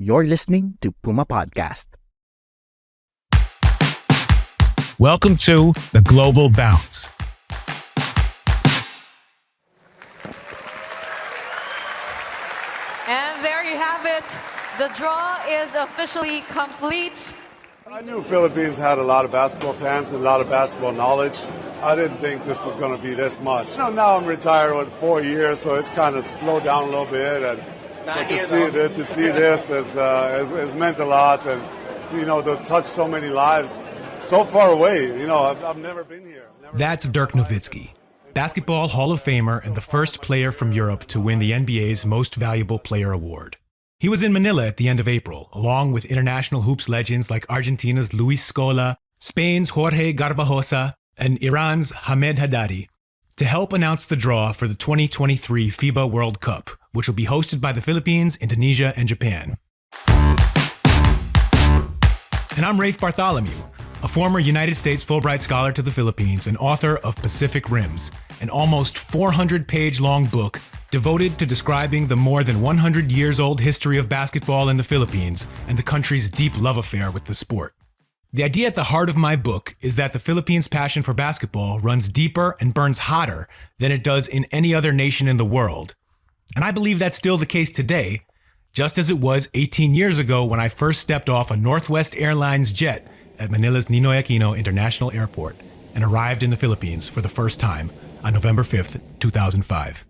You're listening to Puma Podcast. Welcome to the Global Bounce. And there you have it. The draw is officially complete. I knew Philippines had a lot of basketball fans and a lot of basketball knowledge. I didn't think this was going to be this much. Now I'm retired with 4 years, so it's kind of slowed down a little bit. And to see this has meant a lot, and to touch so many lives so far away. I've never been here. That's Dirk Nowitzki, Basketball Hall of Famer and the first player from Europe to win the NBA's Most Valuable Player award. He was in Manila at the end of April, along with international hoops legends like Argentina's Luis Scola, Spain's Jorge Garbajosa, and Iran's Hamed Haddadi, to help announce the draw for the 2023 FIBA World Cup, which will be hosted by the Philippines, Indonesia, and Japan. And I'm Rafe Bartholomew, a former United States Fulbright Scholar to the Philippines and author of Pacific Rims, an almost 400-page-long book devoted to describing the more than 100 years old history of basketball in the Philippines and the country's deep love affair with the sport. The idea at the heart of my book is that the Philippines' passion for basketball runs deeper and burns hotter than it does in any other nation in the world. And I believe that's still the case today, just as it was 18 years ago when I first stepped off a Northwest Airlines jet at Manila's Ninoy Aquino International Airport and arrived in the Philippines for the first time on November 5th, 2005.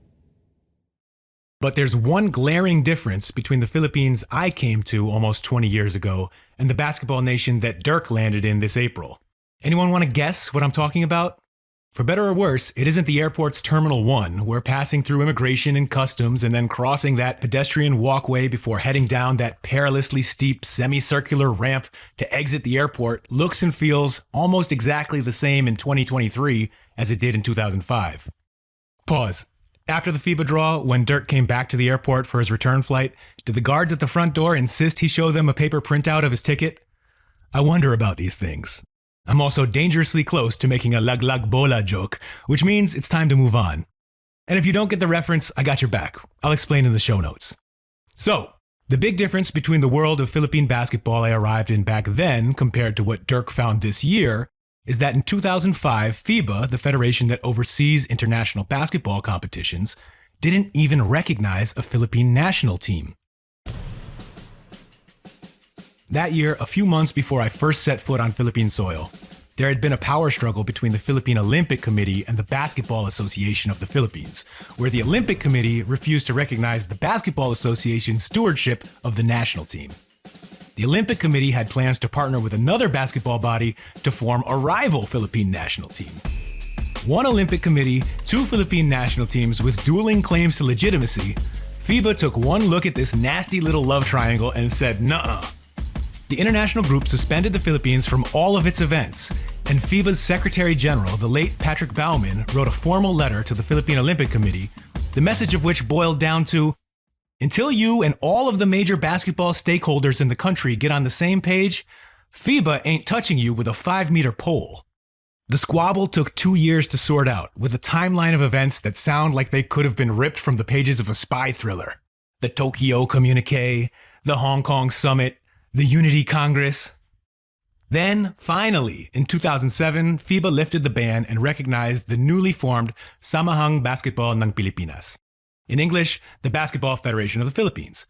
But there's one glaring difference between the Philippines I came to almost 20 years ago and the basketball nation that Dirk landed in this April. Anyone want to guess what I'm talking about? For better or worse, it isn't the airport's Terminal 1, where passing through immigration and customs and then crossing that pedestrian walkway before heading down that perilously steep semicircular ramp to exit the airport looks and feels almost exactly the same in 2023 as it did in 2005. Pause. After the FIBA draw, when Dirk came back to the airport for his return flight, did the guards at the front door insist he show them a paper printout of his ticket? I wonder about these things. I'm also dangerously close to making a laglag bola joke, which means it's time to move on. And if you don't get the reference, I got your back. I'll explain in the show notes. So, the big difference between the world of Philippine basketball I arrived in back then compared to what Dirk found this year is that in 2005, FIBA, the federation that oversees international basketball competitions, didn't even recognize a Philippine national team. That year, a few months before I first set foot on Philippine soil, there had been a power struggle between the Philippine Olympic Committee and the Basketball Association of the Philippines, where the Olympic Committee refused to recognize the Basketball Association's stewardship of the national team. The Olympic Committee had plans to partner with another basketball body to form a rival Philippine national team. One Olympic Committee, two Philippine national teams with dueling claims to legitimacy, FIBA took one look at this nasty little love triangle and said, nuh-uh. The international group suspended the Philippines from all of its events, and FIBA's Secretary General, the late Patrick Baumann, wrote a formal letter to the Philippine Olympic Committee, the message of which boiled down to, until you and all of the major basketball stakeholders in the country get on the same page, FIBA ain't touching you with a 5-meter pole. The squabble took 2 years to sort out, with a timeline of events that sound like they could have been ripped from the pages of a spy thriller. The Tokyo Communique, the Hong Kong Summit, the Unity Congress. Then, finally, in 2007, FIBA lifted the ban and recognized the newly formed Samahang Basketball ng Pilipinas. In English, the Basketball Federation of the Philippines.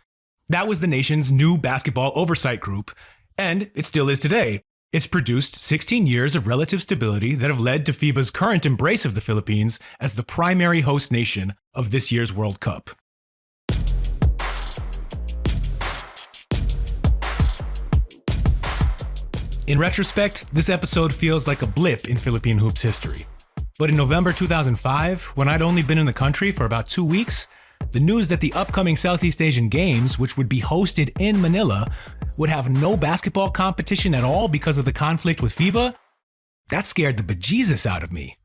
That was the nation's new basketball oversight group, and it still is today. It's produced 16 years of relative stability that have led to FIBA's current embrace of the Philippines as the primary host nation of this year's World Cup. In retrospect, this episode feels like a blip in Philippine hoops history. But in November 2005, when I'd only been in the country for about 2 weeks, the news that the upcoming Southeast Asian Games, which would be hosted in Manila, would have no basketball competition at all because of the conflict with FIBA, that scared the bejesus out of me.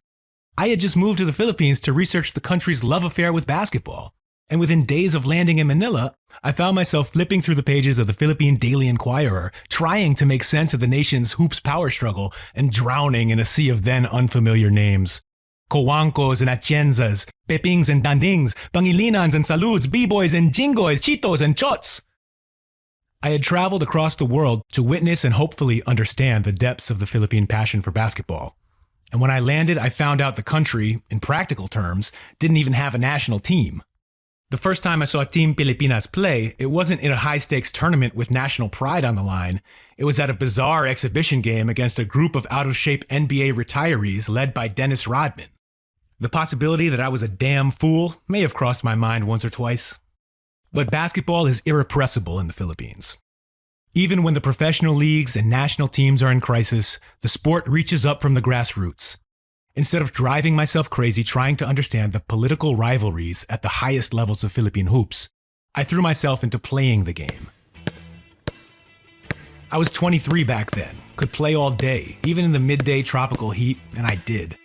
I had just moved to the Philippines to research the country's love affair with basketball. And within days of landing in Manila, I found myself flipping through the pages of the Philippine Daily Inquirer, trying to make sense of the nation's hoops power struggle and drowning in a sea of then unfamiliar names. Coancos and Atienzas, Pepings and Dandings, Pangilinans and Saluds, B-boys and Jingoys, Chitos and Chots. I had traveled across the world to witness and hopefully understand the depths of the Philippine passion for basketball. And when I landed, I found out the country, in practical terms, didn't even have a national team. The first time I saw Team Pilipinas play, it wasn't in a high-stakes tournament with national pride on the line. It was at a bizarre exhibition game against a group of out-of-shape NBA retirees led by Dennis Rodman. The possibility that I was a damn fool may have crossed my mind once or twice. But basketball is irrepressible in the Philippines. Even when the professional leagues and national teams are in crisis, the sport reaches up from the grassroots. Instead of driving myself crazy trying to understand the political rivalries at the highest levels of Philippine hoops, I threw myself into playing the game. I was 23 back then, could play all day, even in the midday tropical heat, and I did.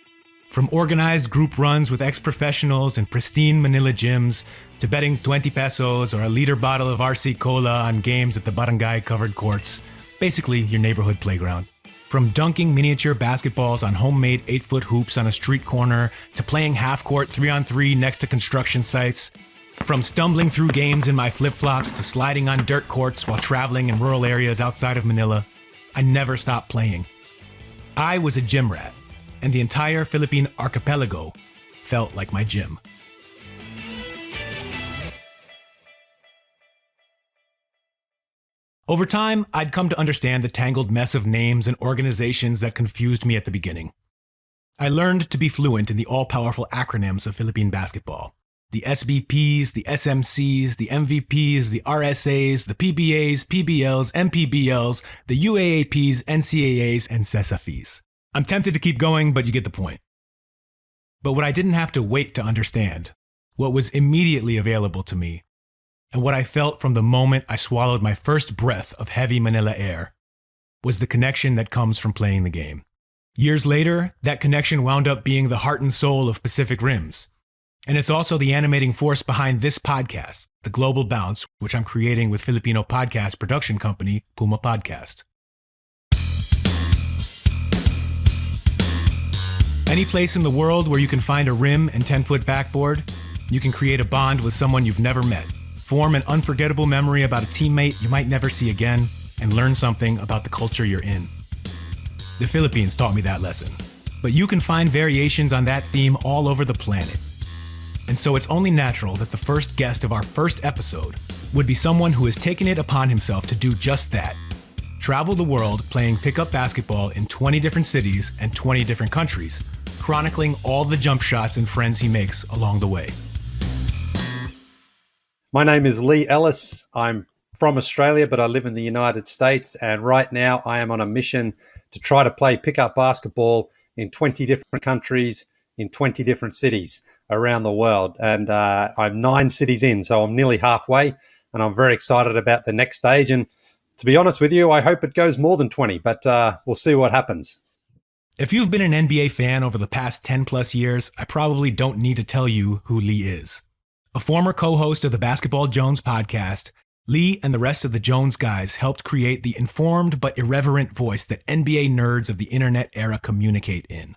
From organized group runs with ex-professionals in pristine Manila gyms, to betting 20 pesos or a liter bottle of RC Cola on games at the barangay-covered courts, basically your neighborhood playground. From dunking miniature basketballs on homemade 8-foot hoops on a street corner, to playing half-court 3-on-3 next to construction sites. From stumbling through games in my flip-flops to sliding on dirt courts while traveling in rural areas outside of Manila, I never stopped playing. I was a gym rat, and the entire Philippine archipelago felt like my gym. Over time, I'd come to understand the tangled mess of names and organizations that confused me at the beginning. I learned to be fluent in the all-powerful acronyms of Philippine basketball. The SBPs, the SMCs, the MVPs, the RSAs, the PBAs, PBLs, MPBLs, the UAAPs, NCAAs, and CESAFIs. I'm tempted to keep going, but you get the point. But what I didn't have to wait to understand, what was immediately available to me, and what I felt from the moment I swallowed my first breath of heavy Manila air, was the connection that comes from playing the game. Years later, that connection wound up being the heart and soul of Pacific Rims. And it's also the animating force behind this podcast, The Global Bounce, which I'm creating with Filipino podcast production company, Puma Podcast. Any place in the world where you can find a rim and 10-foot backboard, you can create a bond with someone you've never met, form an unforgettable memory about a teammate you might never see again, and learn something about the culture you're in. The Philippines taught me that lesson, but you can find variations on that theme all over the planet. And so it's only natural that the first guest of our first episode would be someone who has taken it upon himself to do just that. Travel the world playing pickup basketball in 20 different cities and 20 different countries, chronicling all the jump shots and friends he makes along the way. My name is Lee Ellis. I'm from Australia, but I live in the United States. And right now I am on a mission to try to play pickup basketball in 20 different countries, in 20 different cities around the world. And I'm 9 cities in, so I'm nearly halfway. And I'm very excited about the next stage. And to be honest with you, I hope it goes more than 20, but we'll see what happens. If you've been an NBA fan over the past 10 plus years, I probably don't need to tell you who Lee is. A former co-host of the Basketball Jones podcast, Lee and the rest of the Jones guys helped create the informed but irreverent voice that NBA nerds of the internet era communicate in.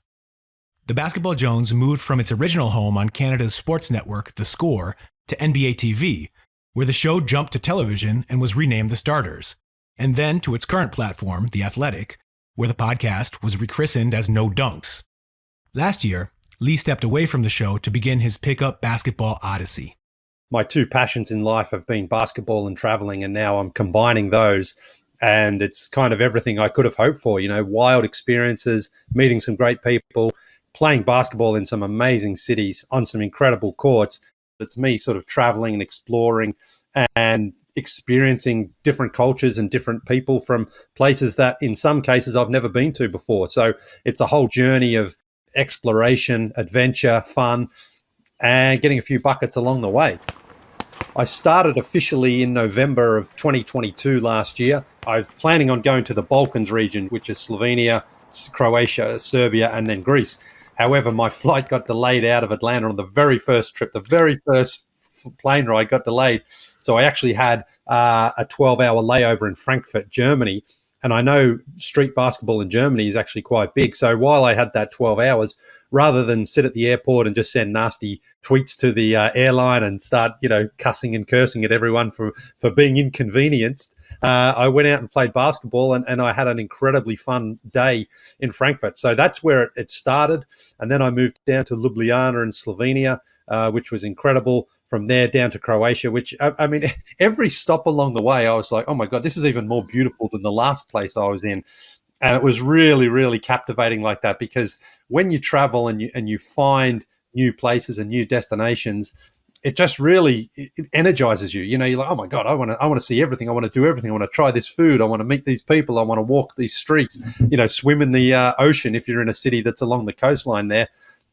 The Basketball Jones moved from its original home on Canada's sports network, The Score, to NBA TV, where the show jumped to television and was renamed The Starters, and then to its current platform, The Athletic, where the podcast was rechristened as No Dunks. Last year, Lee stepped away from the show to begin his pickup basketball odyssey. My 2 passions in life have been basketball and traveling, and now I'm combining those. And it's kind of everything I could have hoped for, wild experiences, meeting some great people, playing basketball in some amazing cities on some incredible courts. It's me sort of traveling and exploring and experiencing different cultures and different people from places that in some cases I've never been to before. So it's a whole journey of exploration, adventure, fun, and getting a few buckets along the way. I started officially in November of 2022 last year. I was planning on going to the Balkans region, which is Slovenia, Croatia, Serbia, and then Greece. However, my flight got delayed out of Atlanta on the very first trip. The very first plane ride got delayed. So I actually had a 12-hour layover in Frankfurt, Germany. And I know street basketball in Germany is actually quite big. So while I had that 12 hours, rather than sit at the airport and just send nasty tweets to the airline and start, cussing and cursing at everyone for being inconvenienced, I went out and played basketball, and I had an incredibly fun day in Frankfurt. So that's where it started. And then I moved down to Ljubljana in Slovenia, which was incredible. From there down to Croatia, which, I mean, every stop along the way, I was like, oh my God, this is even more beautiful than the last place I was in. And it was really, really captivating like that, because when you travel and you find new places and new destinations, it just really it energizes you. You're like, oh my God, I want to see everything. I want to do everything. I want to try this food. I want to meet these people. I want to walk these streets, swim in the ocean if you're in a city that's along the coastline there.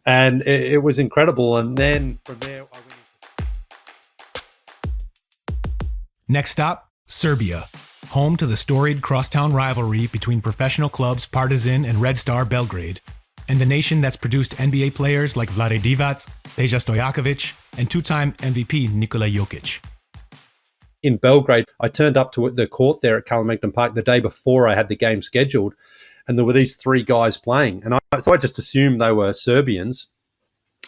And it was incredible. And then from there, I went. Next stop, Serbia, home to the storied crosstown rivalry between professional clubs Partizan and Red Star Belgrade, and the nation that's produced NBA players like Vlade Divac, Peja Stojakovic, and two-time MVP Nikola Jokic. In Belgrade, I turned up to the court there at Kalemegdan Park the day before I had the game scheduled, and there were these three guys playing. And so I just assumed they were Serbians.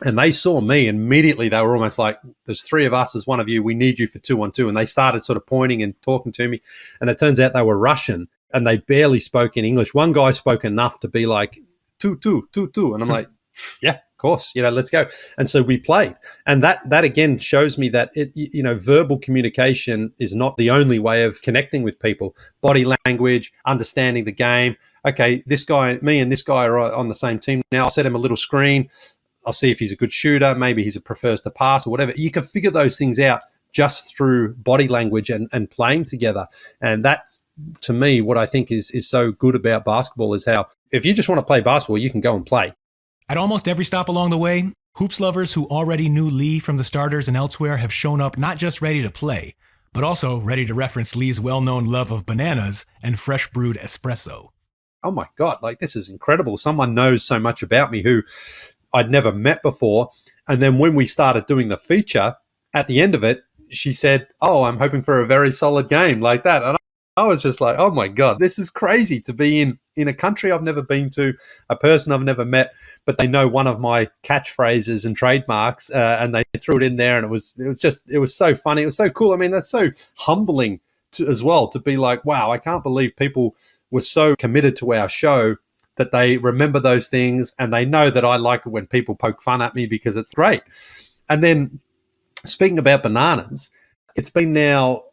And they saw me, and immediately they were almost like, there's three of us, there's one of you, we need you for 2-on-2. And they started sort of pointing and talking to me. And it turns out they were Russian, and they barely spoke in English. One guy spoke enough to be like, 2-2. And I'm like, yeah, of course, let's go. And so we played. And that again shows me that verbal communication is not the only way of connecting with people. Body language, understanding the game. Okay, me and this guy are on the same team now. I'll set him a little screen. I'll see if he's a good shooter. Maybe he prefers to pass or whatever. You can figure those things out just through body language and playing together. And that's, to me, what I think is so good about basketball, is how if you just want to play basketball, you can go and play. At almost every stop along the way, hoops lovers who already knew Lee from the starters and elsewhere have shown up not just ready to play, but also ready to reference Lee's well-known love of bananas and fresh brewed espresso. Oh my God, this is incredible. Someone knows so much about me who I'd never met before. And then when we started doing the feature, at the end of it, she said, oh, I'm hoping for a very solid game, like that. And I was just like, oh my God, this is crazy to be in a country I've never been to, a person I've never met, but they know one of my catchphrases and trademarks, and they threw it in there. And it was so funny. It was so cool. I mean, that's so humbling as well, to be like, wow, I can't believe people were so committed to our show that they remember those things, and they know that I like it when people poke fun at me, because it's great. And then speaking about bananas, it's been now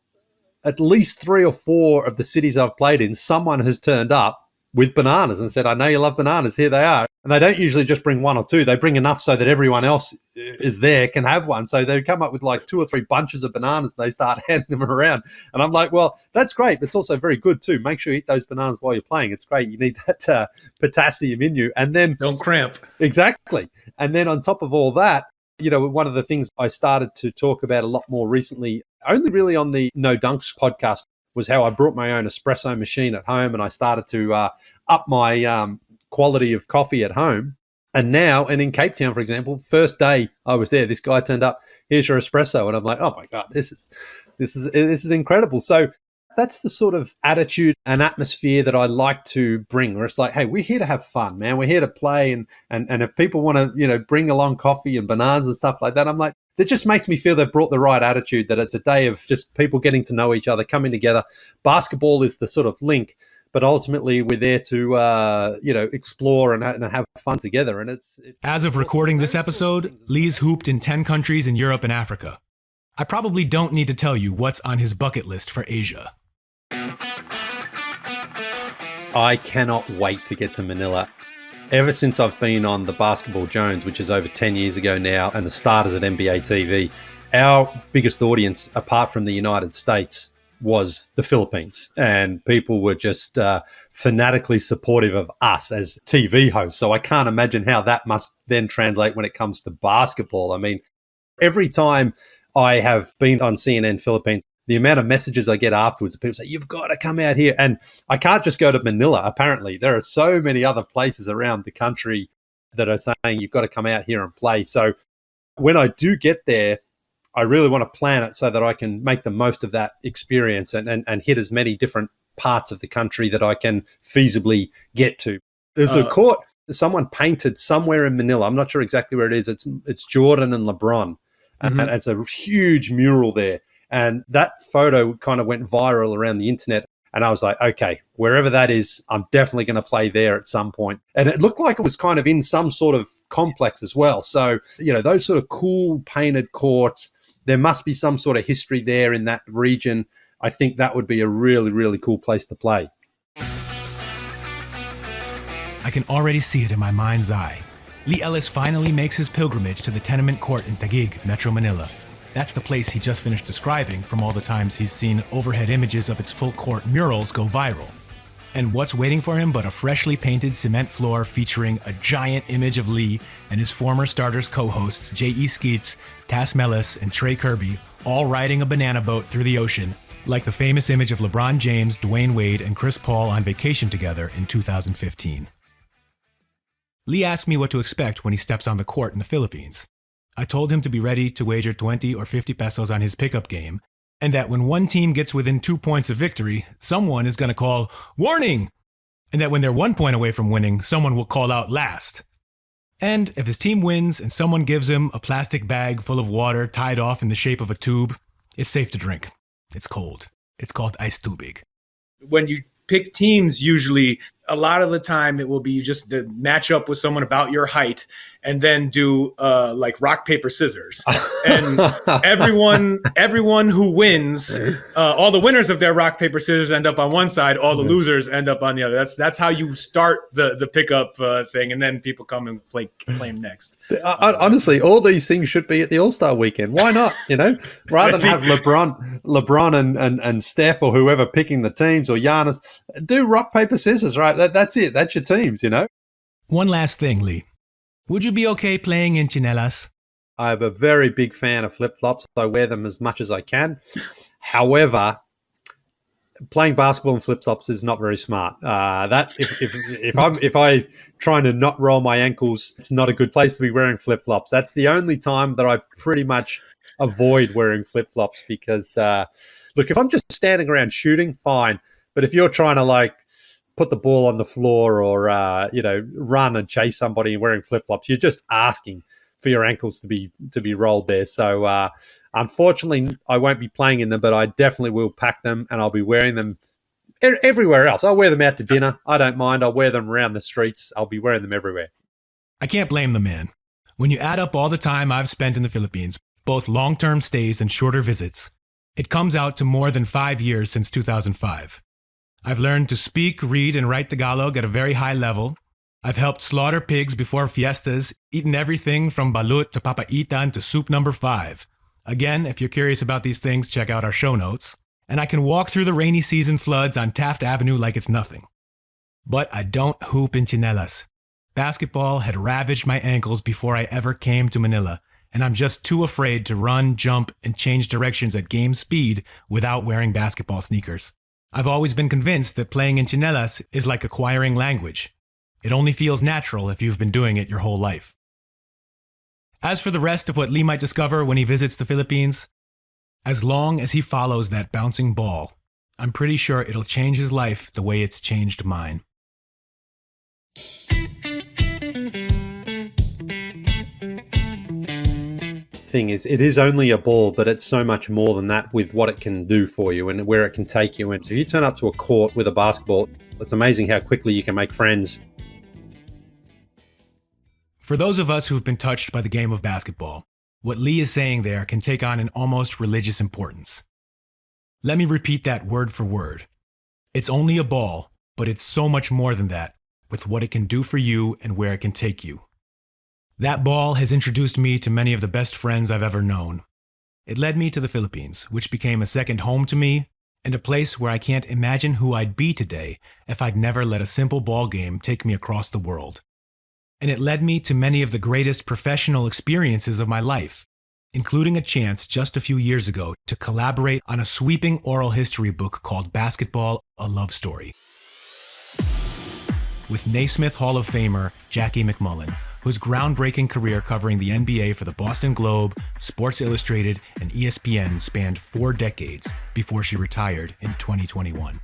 at least 3 or 4 of the cities I've played in, someone has turned up with bananas and said, I know you love bananas, here they are. And they don't usually just bring 1 or 2. They bring enough so that everyone else is there, can have one. So they come up with 2 or 3 bunches of bananas, and they start handing them around. And I'm like, well, that's great. But it's also very good too. Make sure you eat those bananas while you're playing. It's great. You need that potassium in you. And then don't cramp. Exactly. And then on top of all that, one of the things I started to talk about a lot more recently, only really on the No Dunks podcast, was how I brought my own espresso machine at home, and I started to up my quality of coffee at home. And now, and in Cape Town, for example, first day I was there, this guy turned up, here's your espresso. And I'm like, oh my God, this is incredible. So that's the sort of attitude and atmosphere that I like to bring, where it's like, hey, we're here to have fun, man. We're here to play. And if people want to, bring along coffee and bananas and stuff like that, I'm like, that just makes me feel they've brought the right attitude, that it's a day of just people getting to know each other, coming together. Basketball is the sort of link, but ultimately we're there to, explore and have fun together. And it's as of recording this episode, Lee's hooped in 10 countries in Europe and Africa. I probably don't need to tell you what's on his bucket list for Asia. I cannot wait to get to Manila. Ever since I've been on the Basketball Jones, which is over 10 years ago now, and the starters at NBA TV, our biggest audience, apart from the United States, was the Philippines. And people were just fanatically supportive of us as TV hosts. So I can't imagine how that must then translate when it comes to basketball. I mean, every time I have been on CNN Philippines, the amount of messages I get afterwards, people say, you've got to come out here. And I can't just go to Manila, apparently. There are so many other places around the country that are saying you've got to come out here and play. So when I do get there, I really want to plan it so that I can make the most of that experience and hit as many different parts of the country that I can feasibly get to. There's a court someone painted somewhere in Manila. I'm not sure exactly where it is. It's Jordan and LeBron. And it's a huge mural there. And that photo kind of went viral around the internet. And I was like, okay, wherever that is, I'm definitely going to play there at some point. And it looked like it was kind of in some sort of complex as well. So, those sort of cool painted courts, there must be some sort of history there in that region. I think that would be a really, really cool place to play. I can already see it in my mind's eye. Lee Ellis finally makes his pilgrimage to the tenement court in Taguig, Metro Manila. That's the place he just finished describing from all the times he's seen overhead images of its full court murals go viral. And what's waiting for him but a freshly painted cement floor featuring a giant image of Lee and his former starters co-hosts J.E. Skeets, Tass Mellis, and Trey Kirby all riding a banana boat through the ocean, like the famous image of LeBron James, Dwayne Wade, and Chris Paul on vacation together in 2015. Lee asked me what to expect when he steps on the court in the Philippines. I told him to be ready to wager 20 or 50 pesos on his pickup game, and that when one team gets within 2 points of victory, someone is going to call, "Warning!" And that when they're 1 point away from winning, someone will call out last. And if his team wins and someone gives him a plastic bag full of water tied off in the shape of a tube, it's safe to drink. It's cold. It's called ice tubig. When you pick teams, usually a lot of the time it will be just to match up with someone about your height and then do like rock, paper, scissors. And everyone who wins, all the winners of their rock, paper, scissors end up on one side, all the losers end up on the other. That's how you start the pickup thing, and then people come and claim next. Honestly, all these things should be at the All-Star weekend. Why not? Rather than have LeBron and Steph or whoever picking the teams, or Giannis, do rock, paper, scissors, right? That's it. That's your teams, One last thing, Lee. Would you be okay playing in chinelas? I'm a very big fan of flip-flops. I wear them as much as I can. However, playing basketball in flip-flops is not very smart. That if I'm trying to not roll my ankles, it's not a good place to be wearing flip-flops. That's the only time that I pretty much avoid wearing flip-flops because, look, if I'm just standing around shooting, fine. But if you're trying to put the ball on the floor or run and chase somebody and wearing flip-flops, you're just asking for your ankles to be rolled there. So unfortunately, I won't be playing in them, but I definitely will pack them and I'll be wearing them everywhere else. I'll wear them out to dinner. I don't mind. I'll wear them around the streets. I'll be wearing them everywhere. I can't blame the man. When you add up all the time I've spent in the Philippines, both long-term stays and shorter visits, it comes out to more than 5 years since 2005. I've learned to speak, read, and write Tagalog at a very high level. I've helped slaughter pigs before fiestas, eaten everything from balut to papaitan to soup number 5. Again, if you're curious about these things, check out our show notes. And I can walk through the rainy season floods on Taft Avenue like it's nothing. But I don't hoop in chinelas. Basketball had ravaged my ankles before I ever came to Manila, and I'm just too afraid to run, jump, and change directions at game speed without wearing basketball sneakers. I've always been convinced that playing in chinelas is like acquiring language. It only feels natural if you've been doing it your whole life. As for the rest of what Lee might discover when he visits the Philippines, as long as he follows that bouncing ball, I'm pretty sure it'll change his life the way it's changed mine. Thing is, it is only a ball, but it's so much more than that with what it can do for you and where it can take you. And so if you turn up to a court with a basketball, it's amazing how quickly you can make friends. For those of us who've been touched by the game of basketball, what Lee is saying there can take on an almost religious importance. Let me repeat that word for word. It's only a ball, but it's so much more than that, with what it can do for you and where it can take you. That ball has introduced me to many of the best friends I've ever known. It led me to the Philippines, which became a second home to me, and a place where I can't imagine who I'd be today if I'd never let a simple ball game take me across the world. And it led me to many of the greatest professional experiences of my life, including a chance just a few years ago to collaborate on a sweeping oral history book called Basketball: A Love Story, with Naismith Hall of Famer Jackie McMullen, whose groundbreaking career covering the NBA for the Boston Globe, Sports Illustrated, and ESPN spanned 4 decades before she retired in 2021.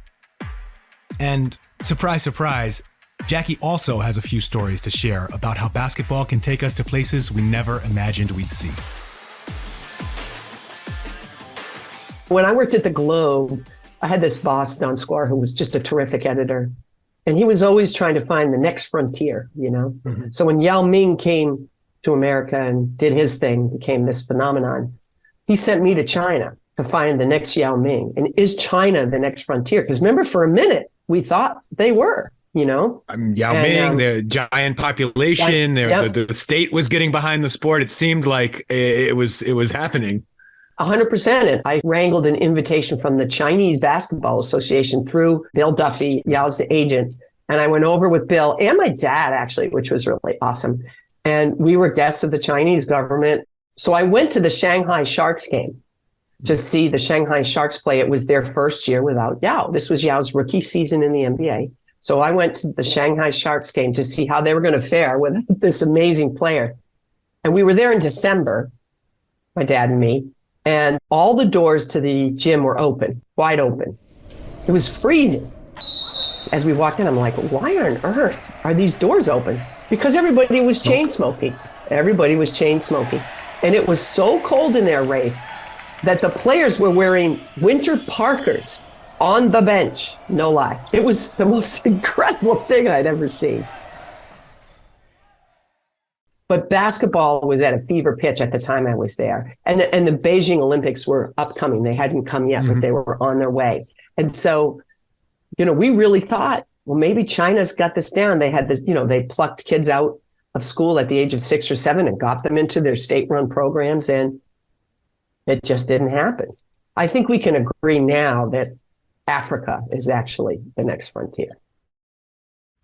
And surprise, surprise, Jackie also has a few stories to share about how basketball can take us to places we never imagined we'd see. When I worked at the Globe, I had this boss, Don Squire, who was just a terrific editor. And he was always trying to find the next frontier, you know? Mm-hmm. So when Yao Ming came to America and did his thing, became this phenomenon, he sent me to China to find the next Yao Ming. And is China the next frontier? Because remember, for a minute, we thought they were, you know? Yao Ming, the giant population, the state was getting behind the sport. It seemed like it was happening. 100%. And I wrangled an invitation from the Chinese Basketball Association through Bill Duffy, Yao's agent. And I went over with Bill and my dad, actually, which was really awesome. And we were guests of the Chinese government. So I went to the Shanghai Sharks game to see the Shanghai Sharks play. It was their first year without Yao. This was Yao's rookie season in the NBA. So I went to the Shanghai Sharks game to see how they were going to fare with this amazing player. And we were there in December, my dad and me. And all the doors to the gym were open, wide open. It was freezing. As we walked in, I'm like, why on earth are these doors open? Because everybody was chain smoking. Everybody was chain smoking. And it was so cold in there, Rafe, that the players were wearing winter parkers on the bench. No lie. It was the most incredible thing I'd ever seen. But basketball was at a fever pitch at the time I was there. And the Beijing Olympics were upcoming. They hadn't come yet, but they were on their way. And so, you know, we really thought, well, maybe China's got this down. They had this, you know, they plucked kids out of school at the age of 6 or 7 and got them into their state-run programs. And it just didn't happen. I think we can agree now that Africa is actually the next frontier.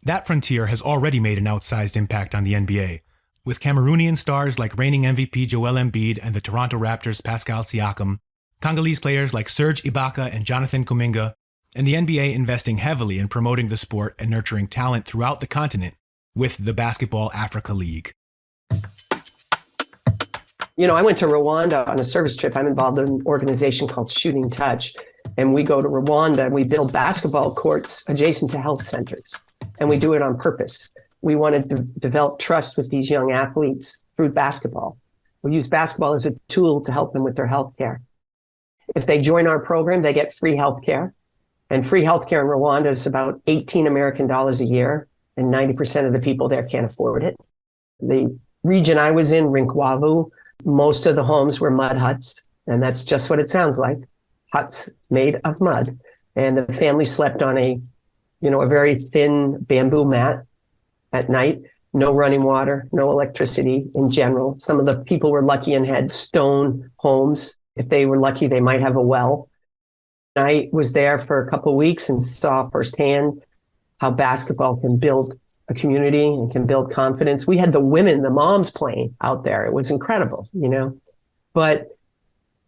That frontier has already made an outsized impact on the NBA, with Cameroonian stars like reigning MVP Joel Embiid and the Toronto Raptors' Pascal Siakam, Congolese players like Serge Ibaka and Jonathan Kuminga, and the NBA investing heavily in promoting the sport and nurturing talent throughout the continent with the Basketball Africa League. You know, I went to Rwanda on a service trip. I'm involved in an organization called Shooting Touch, and we go to Rwanda and we build basketball courts adjacent to health centers, and we do it on purpose. We wanted to develop trust with these young athletes through basketball. We use basketball as a tool to help them with their health care. If they join our program, they get free health care. And free health care in Rwanda is about 18 American dollars a year, and 90% of the people there can't afford it. The region I was in, Rinkwavu, most of the homes were mud huts, and that's just what it sounds like, huts made of mud. And the family slept on a very thin bamboo mat at night, no running water, no electricity in general. Some of the people were lucky and had stone homes. If they were lucky, they might have a well. I was there for a couple of weeks and saw firsthand how basketball can build a community and can build confidence. We had the women, the moms playing out there. It was incredible, you know, but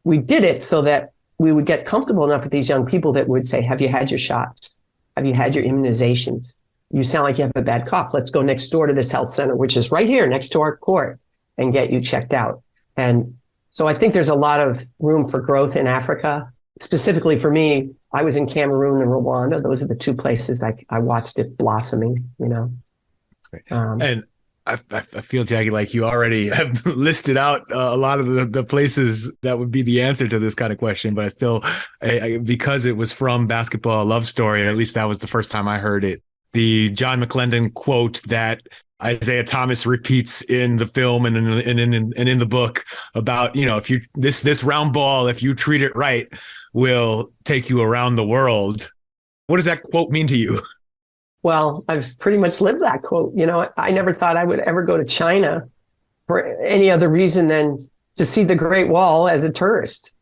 we did it so that we would get comfortable enough with these young people that would say, have you had your shots? Have you had your immunizations? You sound like you have a bad cough. Let's go next door to this health center, which is right here next to our court, and get you checked out. And so I think there's a lot of room for growth in Africa. Specifically for me, I was in Cameroon and Rwanda. Those are the two places I watched it blossoming, you know. And I feel, Jackie, like you already have listed out a lot of the places that would be the answer to this kind of question, but I still, because it was from Basketball Love Story, or at least that was the first time I heard it, the John McClendon quote that Isaiah Thomas repeats in the film and in the book about, you know, if you this round ball, if you treat it right, will take you around the world. What does that quote mean to you? Well, I've pretty much lived that quote. You know, I never thought I would ever go to China for any other reason than to see the Great Wall as a tourist.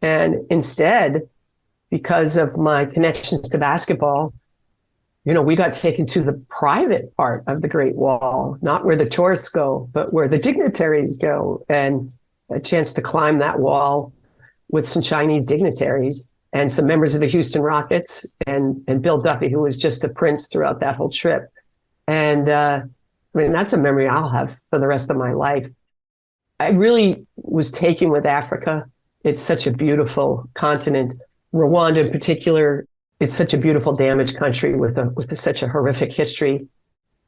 And instead, because of my connections to basketball, you know, we got taken to the private part of the Great Wall, not where the tourists go, but where the dignitaries go, and a chance to climb that wall with some Chinese dignitaries and some members of the Houston Rockets and Bill Duffy, who was just a prince throughout that whole trip. And I mean, that's a memory I'll have for the rest of my life. I really was taken with Africa. It's such a beautiful continent. Rwanda in particular, it's such a beautiful, damaged country with such a horrific history.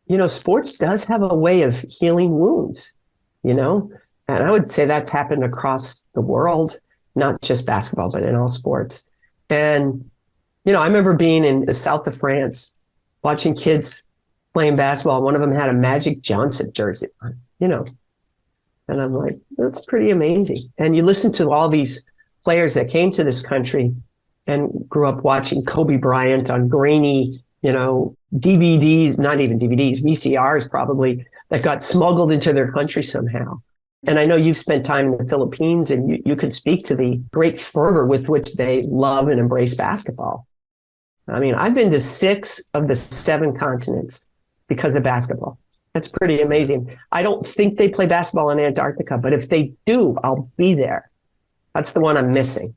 You know, sports does have a way of healing wounds, you know, and I would say that's happened across the world, not just basketball, but in all sports. And, you know, I remember being in the south of France, watching kids playing basketball. One of them had a Magic Johnson jersey on, you know, and I'm like, that's pretty amazing. And you listen to all these players that came to this country and grew up watching Kobe Bryant on grainy, you know, DVDs, not even DVDs, VCRs probably, that got smuggled into their country somehow. And I know you've spent time in the Philippines, and you could speak to the great fervor with which they love and embrace basketball. I mean, I've been to 6 of the 7 continents because of basketball. That's pretty amazing. I don't think they play basketball in Antarctica, but if they do, I'll be there. That's the one I'm missing.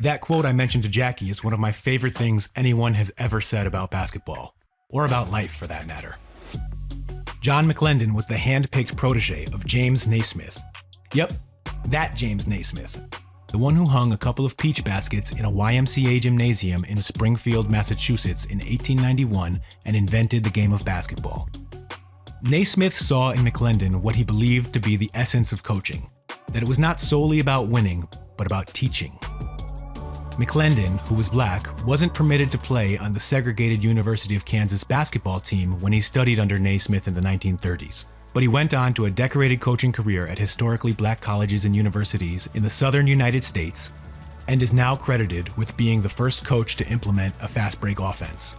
That quote I mentioned to Jackie is one of my favorite things anyone has ever said about basketball, or about life for that matter. John McClendon was the hand-picked protege of James Naismith. Yep, that James Naismith, the one who hung a couple of peach baskets in a YMCA gymnasium in Springfield, Massachusetts in 1891 and invented the game of basketball. Naismith saw in McClendon what he believed to be the essence of coaching, that it was not solely about winning, but about teaching. McClendon, who was black, wasn't permitted to play on the segregated University of Kansas basketball team when he studied under Naismith in the 1930s. But he went on to a decorated coaching career at historically black colleges and universities in the southern United States, and is now credited with being the first coach to implement a fast break offense.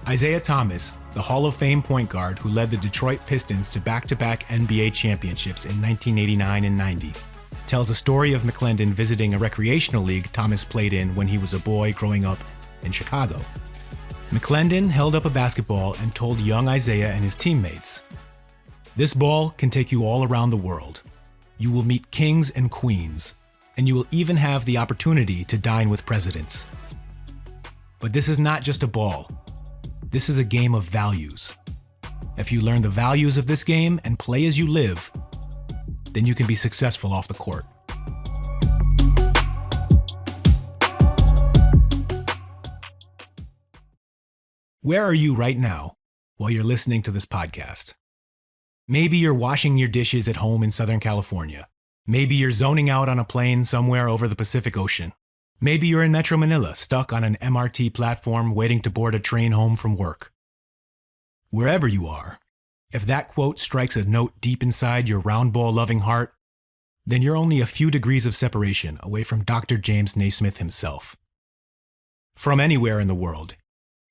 Isiah Thomas, the Hall of Fame point guard who led the Detroit Pistons to back-to-back NBA championships in 1989 and 90, tells a story of McClendon visiting a recreational league Thomas played in when he was a boy growing up in Chicago. McClendon held up a basketball and told young Isiah and his teammates, "This ball can take you all around the world. You will meet kings and queens, and you will even have the opportunity to dine with presidents. But this is not just a ball. This is a game of values. If you learn the values of this game and play as you live, then you can be successful off the court." Where are you right now while you're listening to this podcast? Maybe you're washing your dishes at home in Southern California. Maybe you're zoning out on a plane somewhere over the Pacific Ocean. Maybe you're in Metro Manila, stuck on an MRT platform waiting to board a train home from work. Wherever you are, if that quote strikes a note deep inside your round ball-loving heart, then you're only a few degrees of separation away from Dr. James Naismith himself. From anywhere in the world,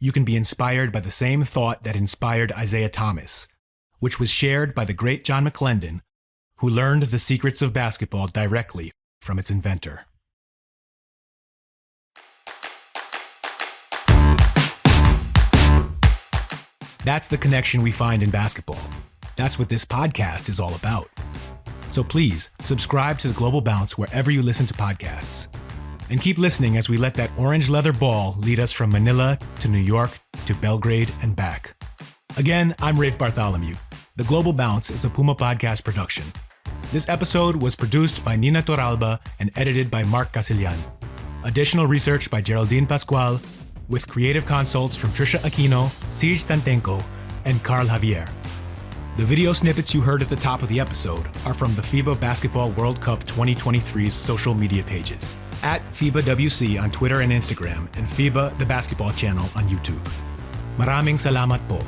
you can be inspired by the same thought that inspired Isiah Thomas, which was shared by the great John McClendon, who learned the secrets of basketball directly from its inventor. That's the connection we find in basketball. That's what this podcast is all about. So please, subscribe to the Global Bounce wherever you listen to podcasts. And keep listening as we let that orange leather ball lead us from Manila to New York to Belgrade and back. Again, I'm Rafe Bartholomew. The Global Bounce is a Puma Podcast production. This episode was produced by Nina Toralba and edited by Mark Casillan. Additional research by Geraldine Pascual, with creative consults from Trisha Aquino, Siege Tantenko, and Carl Javier. The video snippets you heard at the top of the episode are from the FIBA Basketball World Cup 2023's social media pages, at FIBA WC on Twitter and Instagram, and FIBA The Basketball Channel on YouTube. Maraming salamat po.